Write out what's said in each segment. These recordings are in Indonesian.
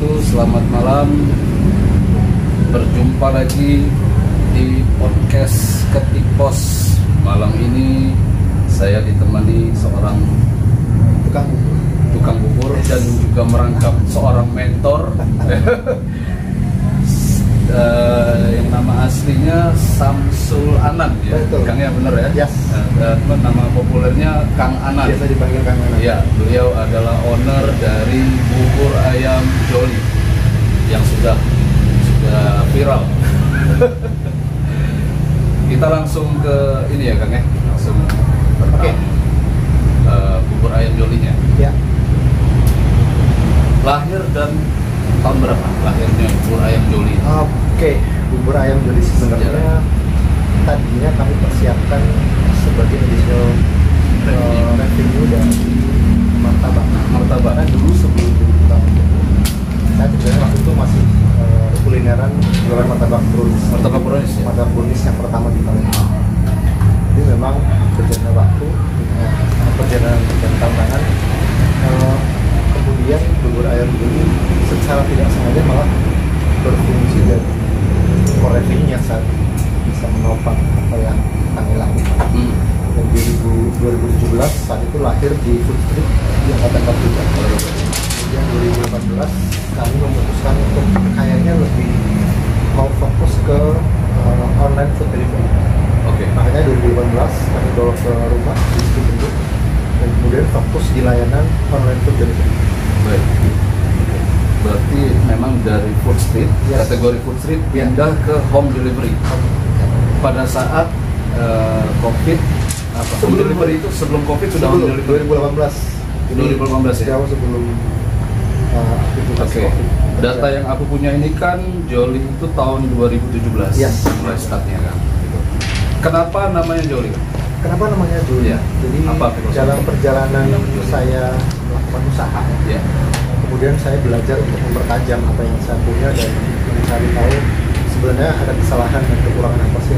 wabarakatuh. Selamat malam. Berjumpa lagi di podcast Ketik Pos. Malam ini saya ditemani seorang tukang bubur dan juga merangkap seorang mentor. Yang nama aslinya Samsul Anan ya. Betul. Kang ya, bener ya? Yes. Nama populernya Kang Anan. Biasa dipanggil Kang Anan. Ya, beliau adalah owner dari bubur ayam Joli yang sudah viral. Kita langsung ke ini ya Kang ya, langsung Oke. Bubur ayam Jolinya. Ya. Lahir dan tahun berapa lahirnya bubur ayam Joli? Oke, bubur ayam Joli sebenarnya tadinya kami persiapkan sebagai additional revenue dari martabak. Karena dulu sebelum tahun saya sebenarnya waktu itu masih kulineran jualan martabak brownies. Martabak brownies ya? Martabak brownies yang pertama di Palembang. Jadi memang berjalan waktu, perjalanan tantangan. Kemudian bubur ayam Joli secara tidak sengaja malah berfungsi dari core revenue yang saat bisa menopang apa yang kami lakukan. Dan 2017 saat itu lahir di Food Street di Angkatan 43. Kemudian 2018 kami memutuskan untuk kayaknya lebih mau fokus ke online food delivery. Oke. Makanya 2018 kami bawa ke rumah di situ dan kemudian fokus di layanan online food delivery. Baik. Berarti memang dari food street, Yes. kategori food street pindah ke home delivery. Pada saat COVID, home delivery itu sebelum COVID sudah home Sebelum delivery. 2018. 2018 ya? Jauh sebelum aktivitas Oke. COVID. Data yang aku punya ini kan Joli itu tahun 2017 Yes. mulai startnya kan. Gitu. Kenapa namanya Joli? Kenapa namanya Joli? Ya. Jadi Apa dalam filosofi? perjalanan Joli. saya melakukan usaha, Ya. kemudian saya belajar untuk mempertajam apa yang saya punya dan mencari tahu sebenarnya ada kesalahan dan kekurangan apa sih.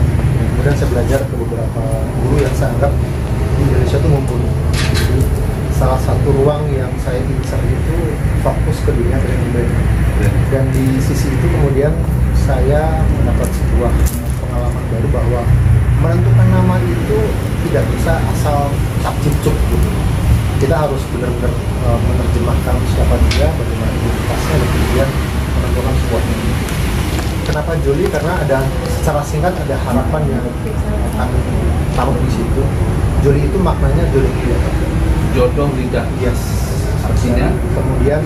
Kemudian saya belajar ke beberapa guru yang saya anggap di Indonesia itu mumpuni. Jadi salah satu ruang yang saya incar itu fokus ke dunia branding. Dan di sisi itu kemudian saya mendapat sebuah pengalaman baru bahwa menentukan nama itu tidak bisa asal cap-cip-cup gitu. Kita harus benar-benar menerjemahkan siapa dia, bagaimana identitasnya, dan kemudian menentukan sebuah nama. Kenapa Joli? Karena ada secara singkat ada harapan yang kami taruh di situ. Joli itu maknanya Joli lidah. Jodoh lidah. Yes. Artinya? Kemudian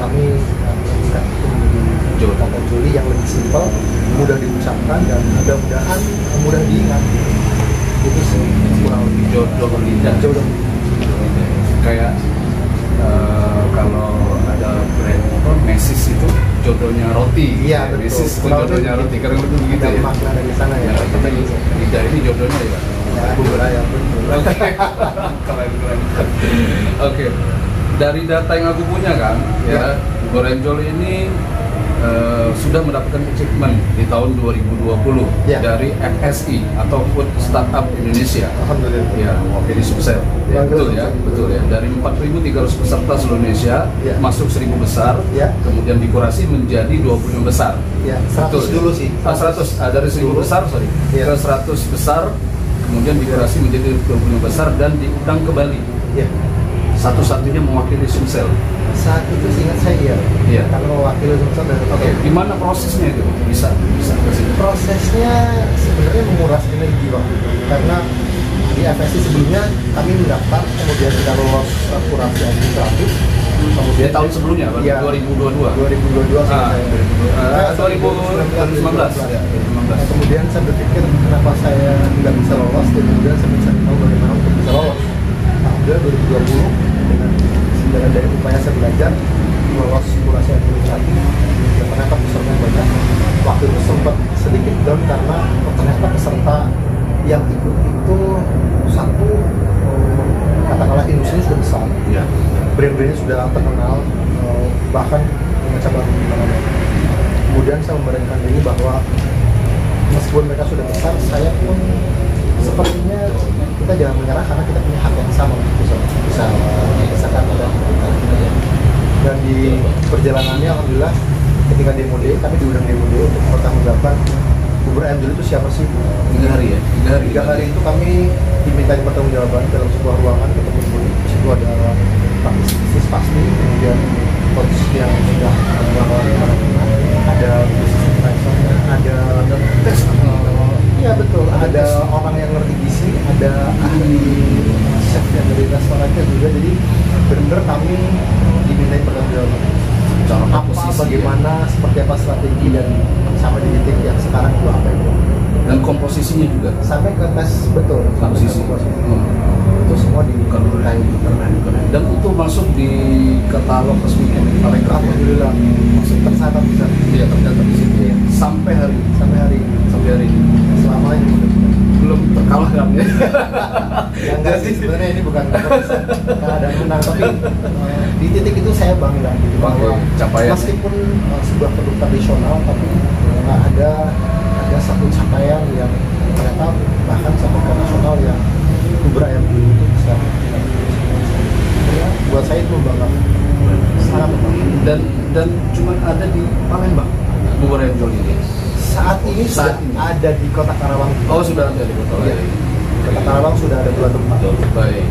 kami mengingat itu menjadi kata Joli yang lebih simpel, mudah diucapkan, dan mudah-mudahan mudah diingat. Itu sih kurang lebih Jodoh lidah. Jodoh. Kayak kalau ada brand apa Mesis itu jodohnya roti. Iya, betul. Mesis itu Kurang jodohnya lebih roti. Karena itu begitu ada ya. makna dari sana ya. Ya, kita lidah ini jodohnya ya. Ya, bubur ayam betul. Keren. Oke. Dari data yang aku punya kan, ya, bubur ayam Joli ini sudah mendapatkan achievement di tahun 2020 Ya. dari FSI atau Food Startup Indonesia. Alhamdulillah. Ya, mewakili sukses. Ya, betul ya, Alhamdulillah. betul ya. Dari 4.300 peserta seluruh Indonesia, Ya. masuk 1.000 besar, Ya. kemudian dikurasi menjadi 25 besar. Ya, 100 Betul. dulu sih. 100 dari 1.000 dulu. besar, sorry, Ya. ke 100 besar, kemudian dikurasi menjadi 25 besar dan diundang ke Bali. Ya. Satu-satunya mewakili Sumsel. Saat itu seingat saya iya. Iya. Karena mewakili Sumsel dan Oke, gimana prosesnya itu? Bisa ke situ. prosesnya sebenarnya menguras energi waktu itu karena di FSI sebelumnya kami mendaftar, kemudian kita lolos kurasi administratif, kemudian Di tahun sebelumnya, Iya. 2022. 2022 Ah, saya 2019 ya, 2019. Nah, kemudian saya berpikir kenapa saya tidak bisa lolos, dan kemudian saya mencari tahu bagaimana untuk bisa lolos. Alhamdulillah 2020 dengan segala daya upaya saya belajar lolos kurasi administratif dan ternyata peserta banyak. Waktu itu sempat sedikit down karena ternyata peserta yang ikut itu satu katakanlah industri sudah besar, Iya. brand-brandnya sudah terkenal, bahkan dengan cabang di mana-mana. Kemudian saya memberanikan diri bahwa meskipun mereka sudah besar, saya pun sepertinya kita jangan menyerah karena kita punya hak yang sama untuk bisa kata dan Dan di perjalanannya alhamdulillah ketika demo day, kami diundang demo day untuk mempertanggungjawabkan bubur ayam joli itu siapa sih? 3 hari ya? 3 hari itu kami diminta pertanggungjawaban dalam sebuah ruangan ketemu juri. Di situ ada bisnis pasti, kemudian coach yang sudah ada bisnis advisor, ada tes, iya betul, ada orang yang ngerti gizi, ada ahli chef yang dari restorannya juga. Jadi benar-benar kami dimintai pertanggungjawaban apa, bagaimana, seperti apa strategi dan sampai di titik yang sekarang itu apa itu. Dan komposisinya juga Sampai ke tes betul. komposisi. Itu semua dimintai. Dan itu masuk di katalog resmi paling keren. Alhamdulillah masuk tercatat bisa. Iya, tercatat di situ ya. Sampai hari ini. Sampai hari ini. Selama ini Belum terkalahkan ya. yang enggak sih, sebenarnya ini bukan kalah dan menang, tapi di titik itu saya bangga gitu, bahwa capaian. meskipun sebuah produk tradisional, tapi ada satu capaian yang ternyata bahkan sampai ke nasional yang bubur ayam joli itu bisa. Ya, buat saya itu membanggakan, sangat membanggakan. Dan cuma ada di Palembang bubur ayam joli ini. Saat ini sudah ada di Kota Karawang. Oh, sudah ada di Kota Iya. Kota Karawang sudah ada 2 tempat. Baik.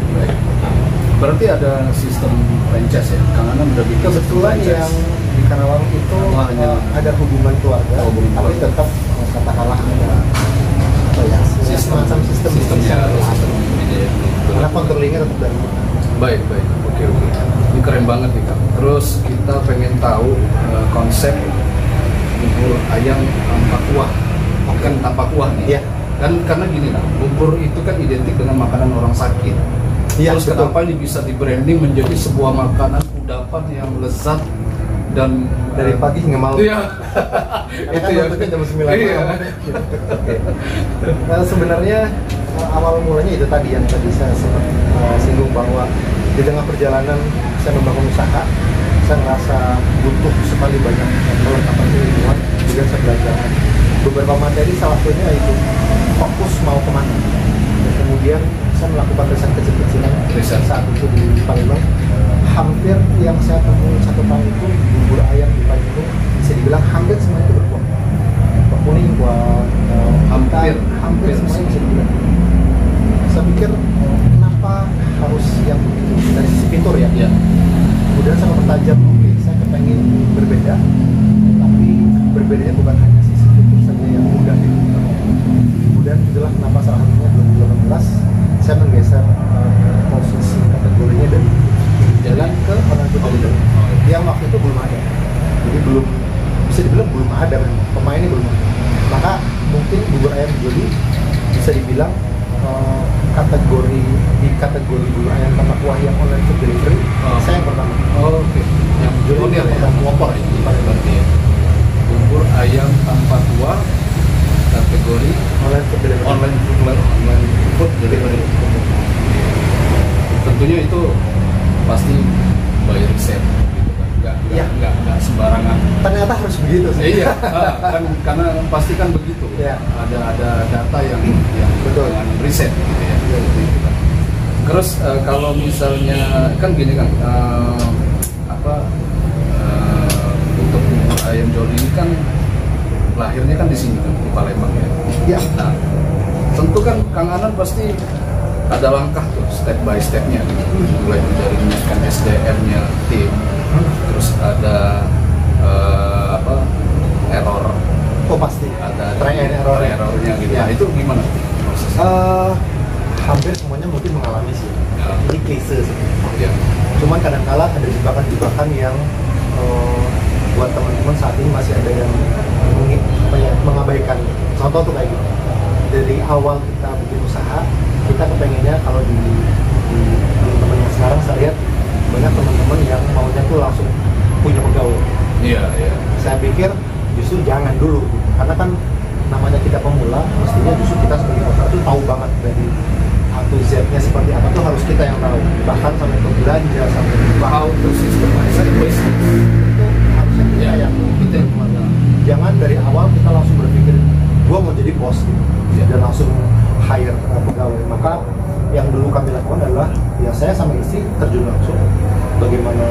Berarti ada sistem franchise ya? Kang Anam udah bikin Kebetulan yang di Karawang itu ada hubungan keluarga, tapi tetap katakanlah ada apa ya, semacam sistemnya. Karena controllingnya tetap dari kita. Baik. Oke. Ini keren banget nih Kang. Terus kita pengen tahu konsep bubur ayam tanpa kuah, bukan tanpa kuah nih. Iya. Kan karena gini lah, bubur itu kan identik dengan makanan orang sakit. Iya, Terus betul. kenapa ini bisa di branding menjadi sebuah makanan kudapan yang lezat dan Dari pagi hingga malam. Iya. Itu Itu ya. ya jam 9 Iya. malam. Nah, sebenarnya awal mulanya itu tadi yang tadi saya sempat singgung, bahwa di tengah perjalanan saya membangun usaha, saya merasa butuh sekali banyak perlengkapan keilmuan, juga saya belajar beberapa materi, salah satunya itu fokus mau kemana. Dan kemudian saya melakukan riset kecil-kecilan saat itu di Palembang. Hampir yang saya temui 1 tahun itu bubur ayam di Palembang bisa dibilang hampir semua itu berkuah. Kuah kuning, kuah hampir semuanya bisa dibilang. Saya pikir kenapa harus yang begitu dari sisi fitur ya? Iya. Kemudian saya mempertajam, oke, saya kepengen berbeda, tapi berbedanya bukan hanya sisi fitur saja yang mudah dibuka. Kemudian itulah kenapa salah satunya 2018 saya menggeser posisi kategorinya dari jalan ke online food delivery yang waktu itu belum ada. Jadi belum bisa dibilang belum ada, memang pemainnya belum ada. Maka mungkin bubur ayam joli bisa dibilang kategori bubur ayam tanpa kuah yang online food delivery saya yang pertama. Oke. Yang Joli pionir ya. pelopor ya. Berarti ya. Bubur ayam tanpa kuah kategori Online food delivery. online food delivery. Tentunya itu pasti by riset gitu kan. Iya. Nggak sembarangan. Ternyata harus begitu sih. Iya, kan karena pasti kan begitu. Iya. Ada data yang Betul. dengan riset gitu ya. Gitu kan. Terus kalau misalnya kan gini kan untuk bubur ayam joli ini kan lahirnya kan di sini kan di Palembang ya. Iya. Nah, tentu kan Kang Anan pasti ada langkah tuh step by stepnya, mulai dari menyiapkan SDM-nya tim, terus ada error, Oh pasti. ada Try and error. errornya gitu. Ya. Nah, itu gimana prosesnya? Hampir semuanya mungkin mengalami sih. Ya. Ini klise sih. Ya. Cuman kadang-kala ada jebakan-jebakan yang buat teman-teman saat ini masih ada yang mengabaikan. Contoh tuh kayak gitu. Dari awal kita bikin usaha, kita kepengennya kalau di teman-teman yang sekarang saya lihat banyak teman-teman yang maunya tuh langsung punya pegawai. Iya, iya. Saya pikir justru jangan dulu, karena kan namanya kita pemula, mestinya justru kita sebagai owner itu tahu banget dari A to Z-nya seperti apa tuh harus kita yang tahu, bahkan sampai ke belanja, sampai ke How to systemize it. itu harusnya kita yang jangan dari awal kita langsung berpikir gua mau jadi bos gitu. Ya. Dan langsung hire pegawai. Maka yang dulu kami lakukan adalah ya saya sama istri terjun langsung bagaimana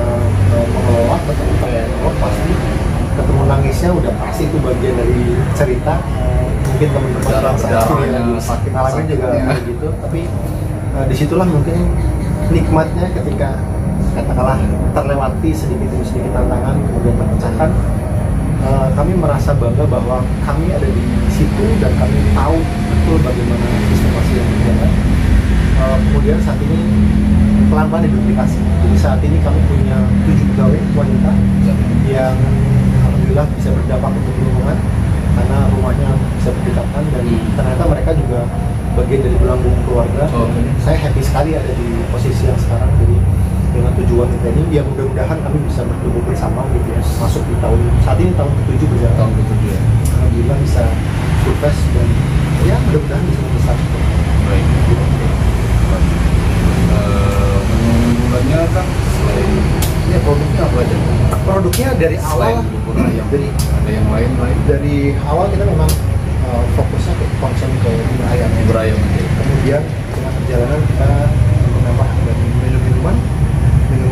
mengelola ketemu pengelola, pasti ketemu nangisnya udah pasti itu bagian dari cerita. Mungkin teman-teman yang sakit ngalamin juga kayak gitu, tapi disitulah mungkin nikmatnya ketika katakanlah terlewati sedikit demi sedikit tantangan kemudian terpecahkan. Kami merasa bangga bahwa kami ada di situ dan kami tahu betul bagaimana sistemasi yang berjalan. Kemudian saat ini pelan-pelan diduplikasi. Jadi saat ini kami punya 7 pegawai wanita yang alhamdulillah bisa berdampak untuk lingkungan karena rumahnya bisa berdekatan dan ternyata mereka juga bagian dari belanggung keluarga. Saya happy sekali ada di posisi yang sekarang. Jadi dengan tujuan kita ini, ya mudah-mudahan kami bisa bertumbuh bersama gitu ya, masuk di tahun saat ini tahun ke-7 berjalan. Tahun ke-7 ya. Alhamdulillah bisa sukses dan ya mudah-mudahan bisa besar. Baik. Unggulannya kan selain ya produknya apa aja? Produknya dari awal dari ada yang lain dari awal kita memang fokusnya ke konsen ke bubur ayam. Kemudian dengan perjalanan kita menambah dari minuman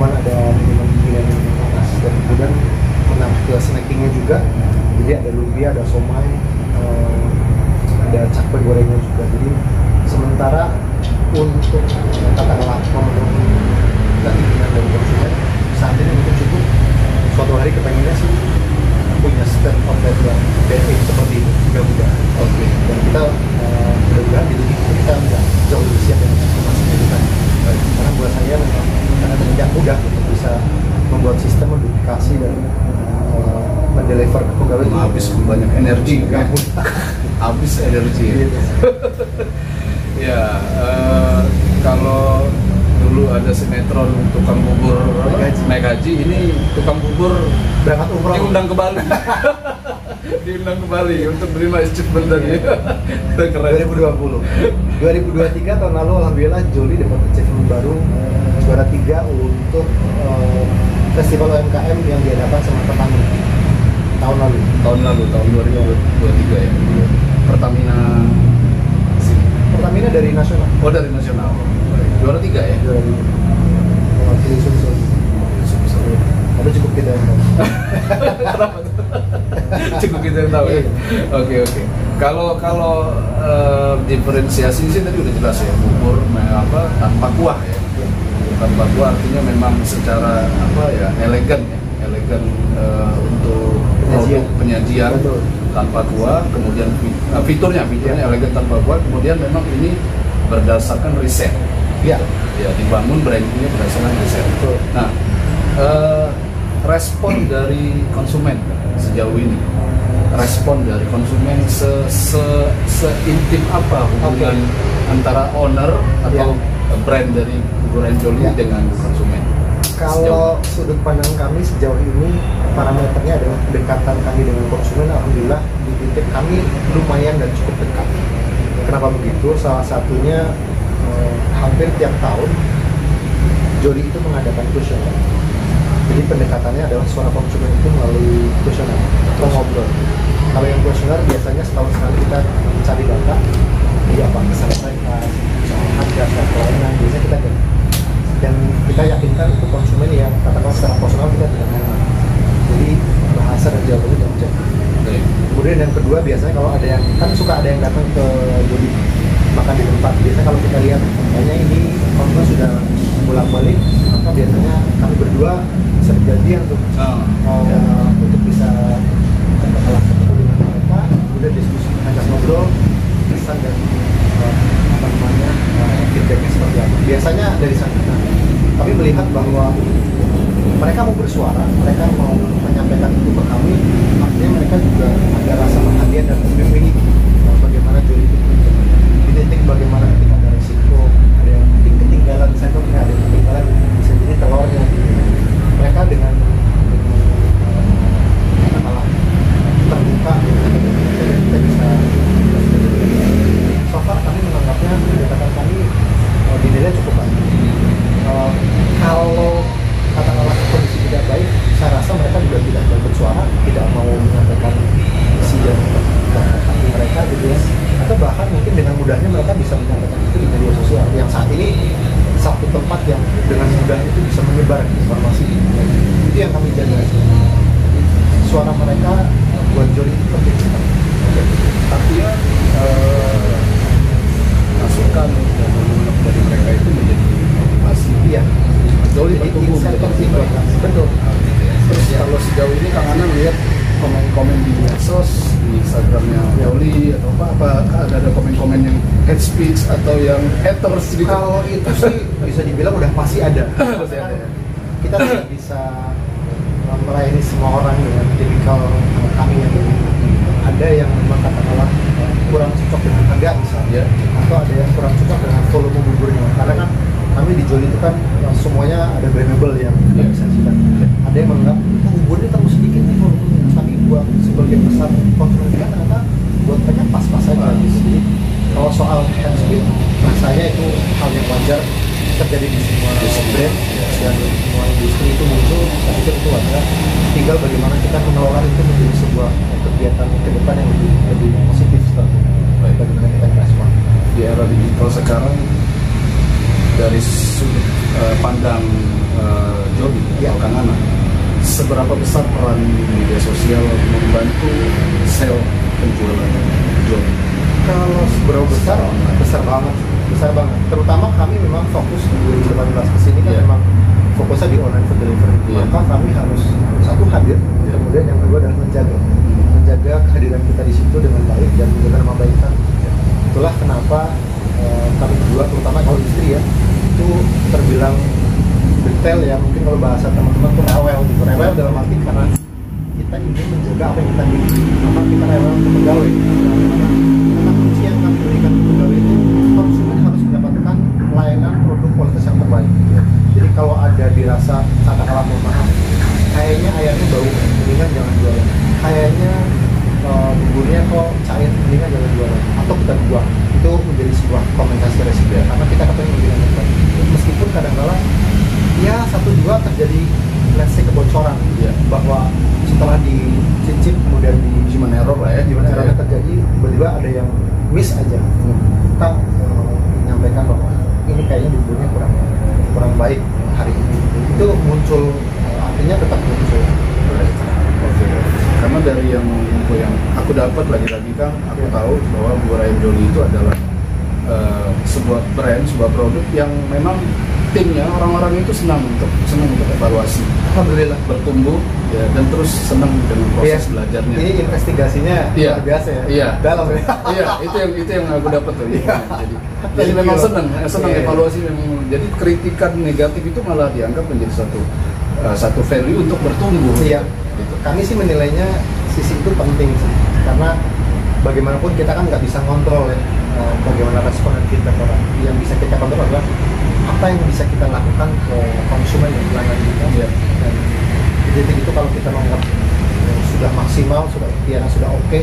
ada minuman panas dan kemudian menambah ke snackingnya juga. Jadi ada lumpia, ada somai, ada cakwe gorengnya juga. Jadi sementara untuk katakanlah memenuhi keinginan dari konsumen saat ini mungkin cukup. Suatu hari kepengennya sih punya stand outlet yang basic seperti ini mudah-mudahan. Oke. Dan kita mudah-mudahan di titik itu kita udah jauh lebih siap dengan masing-masing kita. Karena buat saya memang karena tidak mudah untuk bisa membuat sistem modifikasi dan mendeliver ke pegawai. Habis banyak energi kan? Habis energi. Ya, kalau dulu ada sinetron tukang bubur naik haji, ini tukang bubur berangkat umroh diundang ke Bali. Diundang ke Bali untuk menerima achievement tadi. Keren. 2023 tahun lalu alhamdulillah Joli dapat achievement baru, juara 3 untuk festival UMKM yang diadakan sama Pertamina tahun 2023 ya. Pertamina dari nasional. Oh, dari nasional. Juara 3 ya? Juara 3. Mewakili Sumsel. Tapi cukup kita yang tahu. Cukup kita yang tahu ya? Oke. Kalau diferensiasi sih tadi udah jelas ya, bubur tanpa kuah ya. Tanpa kuah artinya memang secara elegan untuk penyajian tanpa kuah, kemudian fiturnya elegan tanpa kuah, kemudian memang ini berdasarkan riset. Ya, dibangun brandingnya berdasarkan riset. Nah, respon dari konsumen sejauh ini, seintim apa hubungan antara owner atau brand dari Bubur Enjoli dengan konsumen? Kalau sudut pandang kami sejauh ini, parameternya adalah kedekatan kami dengan konsumen. Alhamdulillah di titik kami lumayan dan cukup dekat. Kenapa begitu? Salah satunya hampir tiap tahun Joli itu mengadakan kuesioner. Jadi pendekatannya adalah suara konsumen itu melalui kuesioner atau ngobrol. Kalau yang kuesioner biasanya setahun sekali kita mencari data, jadi apa kesan mereka, soal harga, soal pelayanan, biasanya kita dan kita yakinkan untuk konsumen yang katakan secara personal kita tidak mengenal. Jadi bahasa dan jawabannya tidak objektif. Kemudian yang kedua, biasanya kalau ada yang kan suka ada yang datang ke Joli makan di tempat, biasanya kalau kita lihat kayaknya ini konsumen sudah bolak-balik, maka biasanya kami berdua bisa berjanjian untuk bisa katakanlah ketemu dengan mereka, kemudian diskusi, ajak ngobrol, pesan dan feedbacknya seperti apa. Biasanya dari sana kami melihat bahwa mereka mau bersuara, mereka mau menyampaikan itu ke kami, artinya mereka juga ada rasa perhatian dan memiliki bagaimana Joli itu di titik bagaimana ketika ada risiko, ada yang ketinggalan sendoknya, ada yang ketinggalan bisa jadi telurnya. Mereka dengan katakanlah terbuka, kita bisa so far kami menganggapnya pendekatan kami dinilai cukup baik. Kalau katakanlah kondisi tidak baik, saya rasa mereka juga tidak bersuara, tidak mau menyampaikan isi dan hati mereka gitu ya, atau mereka bisa menyampaikan itu di media sosial yang saat ini satu tempat yang dengan mudah itu bisa menyebar informasi. Itu yang kami jaga. Suara mereka buat Joli itu penting sekali. Artinya masukan dari mereka itu menjadi motivasi. Iya. Joli bertumbuh menjadi baik. Betul. Terus kalau sejauh ini Kang Ana lihat komen-komen di medsos, di Instagramnya Joli atau apa ada komen-komen yang hate speech atau yang haters gitu? Kalau itu sih bisa dibilang udah pasti ada. Pasti ada ya. Kita tidak bisa melayani semua orang dengan tipikal kami yang ada yang memang katakanlah kurang cocok dengan harga misalnya, atau ada yang kurang cocok dengan volume buburnya. Karena kan kami di Joli itu kan semuanya ada variable yang kita bisa cita. Ada yang menganggap buburnya terlalu sedikit nih volumenya, tapi buat sebagian besar konsumen kita ternyata buat mereka pas-pas saja. Jadi kalau soal hand speed, rasanya itu hal yang wajar terjadi di semua brand dan semua industri itu muncul. Saya pikir itu wajar. Tinggal bagaimana kita mengelola itu menjadi sebuah kegiatan ke depan yang lebih positif bagaimana kita merespon. Di era digital sekarang, dari sudut pandang Joli atau Kang Ana, seberapa besar peran media sosial membantu sel penjualan Joli? Kalau seberapa besar, besar banget. Terutama kami memang fokus di 2018 kesini kan memang fokusnya di online food delivery. Maka kami harus satu hadir, kemudian yang kedua adalah menjaga kehadiran kita di situ dengan baik dan menjaga nama baik kan. Itulah kenapa kami berdua, terutama kalau istri ya, itu terbilang detail ya, mungkin kalau bahasa teman-teman tuh rewel gitu. Rewel dalam arti karena kita ingin menjaga apa yang kita miliki, maka kita rewel untuk pegawai. Karena kunci yang kami berikan ke pegawai itu, konsumen harus mendapatkan layanan produk kualitas yang terbaik. Jadi kalau ada dirasa katakanlah maaf, kayaknya ayamnya bau, mendingan jangan jualan. Kayaknya buburnya kok cair, mendingan jangan jualan. Atau kita buang. Itu menjadi sebuah kompensasi resiko karena kita ketemu dengan meskipun kadang-kadang ya satu dua terjadi let's say kebocoran bahwa setelah dicicip kemudian di human error lah ya, human error terjadi, tiba-tiba ada yang miss aja. Kita menyampaikan bahwa ini kayaknya buburnya kurang baik hari ini. Itu muncul, artinya tetap muncul. Karena dari yang info yang aku dapat lagi-lagi Kang, aku tahu bahwa bubur ayam Joli itu adalah sebuah brand, sebuah produk yang memang timnya orang-orang itu senang untuk evaluasi. Alhamdulillah bertumbuh ya, dan terus senang dengan proses belajarnya. Ini investigasinya luar biasa ya. Iya. Dalam ya. Iya, itu yang aku dapat tuh. Jadi memang senang evaluasi memang. Jadi kritikan negatif itu malah dianggap menjadi satu value untuk bertumbuh. Iya. Gitu. Kami sih menilainya sisi itu penting sih, karena bagaimanapun kita kan nggak bisa ngontrol ya bagaimana respon dan feedback orang. Yang bisa kita kontrol adalah apa yang bisa kita lakukan ke konsumen yang pelanggan kita. Iya. Dan jadi itu kalau kita menganggap sudah maksimal, sudah ikhtiar, sudah oke,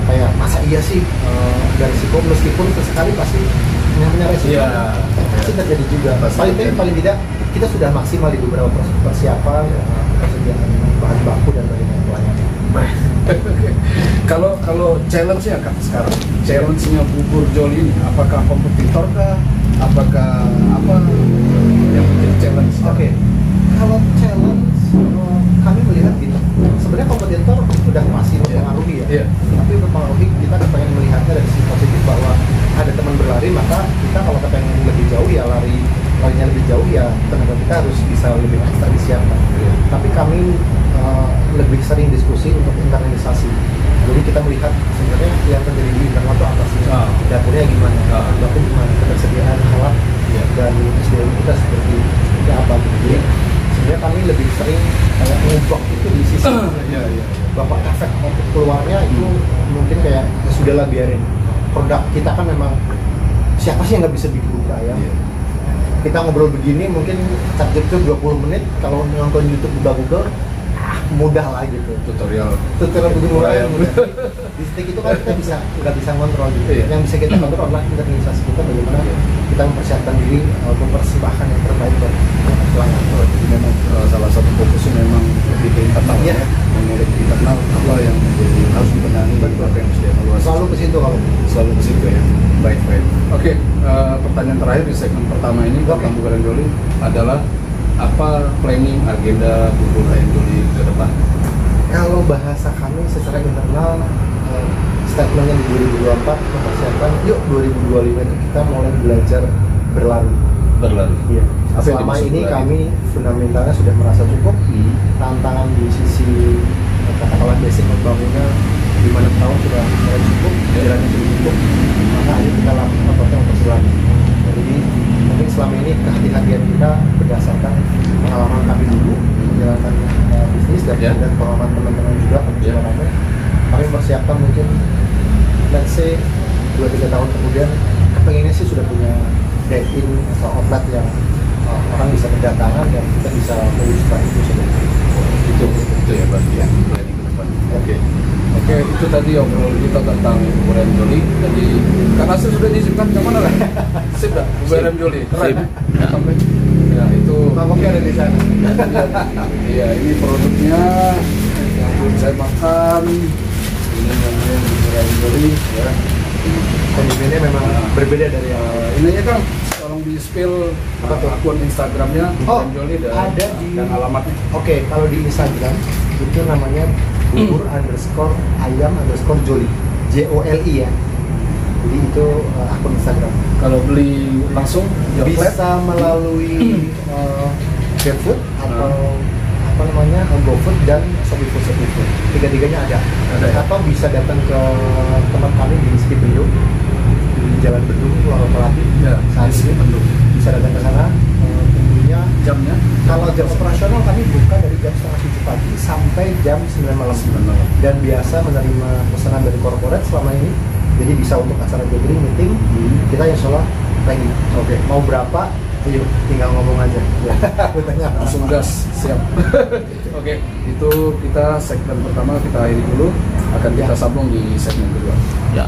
kayak masa iya sih ada risiko, meskipun sesekali pasti punya risiko. Iya. Pasti terjadi juga. Paling tidak kita sudah maksimal di beberapa persiapan, persediaan bahan baku dan bagaimana pelayanan. Kalau challenge-nya Kak sekarang, challenge-nya bubur Joli ini, apakah kompetitor kah? Apakah apa yang menjadi challenge? Oke. Kalau challenge, kami melihat gitu. Sebenarnya kompetitor itu udah masih mempengaruhi ya. Tapi mempengaruhi, kita pengen melihatnya dari sisi positif bahwa ada teman berlari, maka kita kalau pengen lebih jauh ya larinya lebih jauh ya tenaga kita harus bisa lebih ekstra disiapkan. Tapi kami lebih sering diskusi untuk internalisasi. Jadi kita melihat sebenarnya yang terjadi di internal itu apa sih? Dapurnya gimana? Dapur gimana? Ketersediaan alat dan SDM kita seperti apa gitu. Jadi sebenarnya kami lebih sering kayak ngubah itu di sisi bapak efek keluarnya itu mungkin kayak ya sudahlah biarin. Produk kita kan memang siapa sih yang nggak bisa bikin bubur ayam? Kita ngobrol begini mungkin subjek itu 20 menit, kalau nonton YouTube Google mudah lah gitu. Tutorial bikin ayam. Di stick itu kan kita nggak bisa ngontrol gitu. Yang bisa kita kontrol adalah internalisasi kita, bagaimana kita mempersiapkan diri mempersembahkan yang terbaik buat pelanggan. Jadi memang salah satu fokusnya memang lebih ke internal ya, mengulik internal apa yang menjadi harus dibenahi, apa yang harus dievaluasi. Selalu ke situ kalau Selalu ke situ ya. Baik. Oke, pertanyaan terakhir di segmen pertama ini tentang Bubur Ayam Joli adalah apa planning agenda Bubur Ayam Joli ke depan? Kalau bahasa kami secara internal statementnya di 2024 mempersiapkan yuk 2025 itu kita mulai belajar berlari. Iya. Selama ini kami fundamentalnya sudah merasa cukup. Tantangan di sisi katakanlah basic membangunnya 5 tahun sudah mulai cukup, jalannya sudah cukup. Maka ayo kita lakukan ototnya untuk berlari. Jadi mungkin selama ini kehati-hatian kita berdasarkan pengalaman kami dulu menjalankan bisnis dan pengalaman teman-teman juga kami persiapkan mungkin let's say 2-3 tahun kemudian kepengennya sih sudah punya dine-in atau outlet yang orang bisa berdatangan dan kita bisa mewujudkan itu seperti itu ya berarti ya planning ke depan. Oke, itu tadi obrolan kita tentang Bubur Ayam Joli. Jadi Kak Nasir sudah diizinkan ke mana lah? Sip dah, Bubur Ayam Joli. Keren ya? Ya itu mangkoknya ada di sana. Iya, ini produknya yang belum saya makan. Ini namanya Bubur Ayam Joli ya. Konsumennya memang berbeda dari yang ininya Kang, tolong di spill akun Instagramnya Bubur Ayam Joli dan alamatnya. Oke, kalau di Instagram itu namanya bubur _ayam_joli JOLI ya. Jadi itu akun Instagram. Kalau beli langsung bisa melalui GoFood atau apa namanya GoFood dan Shopee Food. Tiga-tiganya ada ya? Atau bisa datang ke tempat kami di Stipendium di Jalan Bendung, Lorong Melati. Ya, saat ini bisa datang ke sana. Tentunya jamnya. Kalau jam operasional kami buka dari jam 6:30 pagi sampai jam 9 malam. Dan biasa menerima pesanan dari korporat selama ini. Jadi bisa untuk acara gathering, meeting, kita insya Allah ready. Mau berapa? Ayo, tinggal ngomong aja. Langsung gas, siap. Itu kita segmen pertama kita akhiri dulu. Akan kita sambung di segmen kedua. Ya.